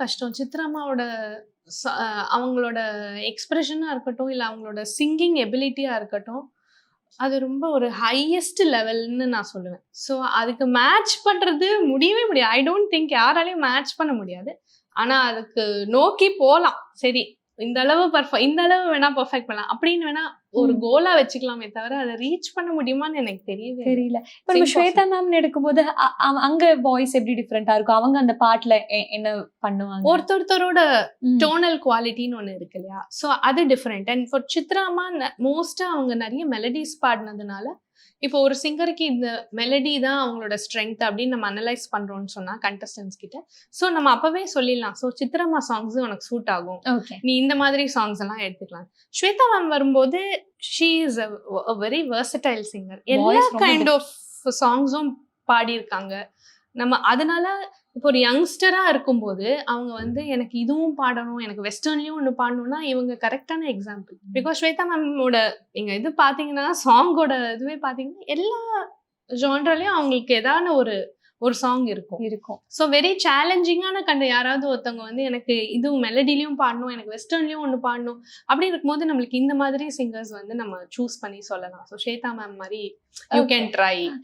கஷ்டம். சித்ராம்மாவோட அவங்களோட எக்ஸ்பிரஷனா இருக்கட்டும், இல்ல அவங்களோட சிங்கிங் எபிலிட்டியா இருக்கட்டும், அது ரொம்ப ஒரு ஹையஸ்ட் லெவல்னு நான் சொல்லுவேன். ஸோ அதுக்கு மேட்ச் பண்றது முடியவே முடியாது. ஐ டோன்ட் திங்க் யாராலையும் மேட்ச் பண்ண முடியாது. ஆனா அதுக்கு நோக்கி போலாம். சரி இந்த அளவு இந்த அளவு வேணா பெர்ஃபெக்ட் பண்ணலாம் அப்படின்னு வேணா ஒரு கோலா வச்சுக்கலாமே தவிர அதை ரீச் பண்ண முடியுமான்னு எனக்கு தெரியல. இப்ப நம்ம ஸ்வேதா மேம் எடுக்கும்போது அங்க வாய்ஸ் எப்படி டிஃபரெண்டா இருக்கும்? அவங்க அந்த பாட்டுல என்ன பண்ணுவாங்க? ஒருத்தரோட டோனல் குவாலிட்டின்னு ஒண்ணு இருக்கு இல்லையா? ஸோ அது டிஃபரெண்ட். அண்ட் ஃபார் சித்ராமா மோஸ்டா அவங்க நிறைய மெலடிஸ் பாடினதுனால இப்போ ஒரு சிங்கருக்கு இந்த மெலடி தான் அவங்களோட ஸ்ட்ரென்த் அப்படின்னு நம்ம அனலைஸ் பண்றோம்னு சொன்னா கண்டஸ்டன்ஸ் கிட்ட, ஸோ நம்ம அப்பவே சொல்லிடலாம். ஸோ சித்ராமா சாங்ஸ் உனக்கு சூட் ஆகும், நீ இந்த மாதிரி சாங்ஸ் எல்லாம் எடுத்துக்கலாம். ஸ்வேதா மேம் வரும்போது she is a very versatile singer. எல்லா கைண்ட் ஆஃப் சாங்ஸும் பாடியிருக்காங்க. நம்ம அதனால இப்போ ஒரு யங்ஸ்டரா இருக்கும்போது அவங்க வந்து எனக்கு இதுவும் பாடணும், எனக்கு வெஸ்டர்ன்லயும் ஒன்று பாடணும்னா இவங்க கரெக்டான எக்ஸாம்பிள். பிகாஸ் ஸ்வேதா மேமோட நீங்க இது பாத்தீங்கன்னா சாங்கோட இதுவே பாத்தீங்கன்னா எல்லா ஜான்ரலையும் அவங்களுக்கு ஏதாவது ஒரு சாங் இருக்கும். ஸோ வெரி சேலஞ்சிங்கான யாராவது ஒருத்தவங்க வந்து எனக்கு இது மெலடிலையும் பாடணும், எனக்கு வெஸ்டர்ன்லயும் ஒன்று பாடணும் அப்படி இருக்கும்போது நம்மளுக்கு இந்த மாதிரி சிங்கர்ஸ் வந்து நம்ம சூஸ் பண்ணி சொல்லலாம். ஸோ ஸ்வேதா மேம் மாதிரி யூ கேன் ட்ரை.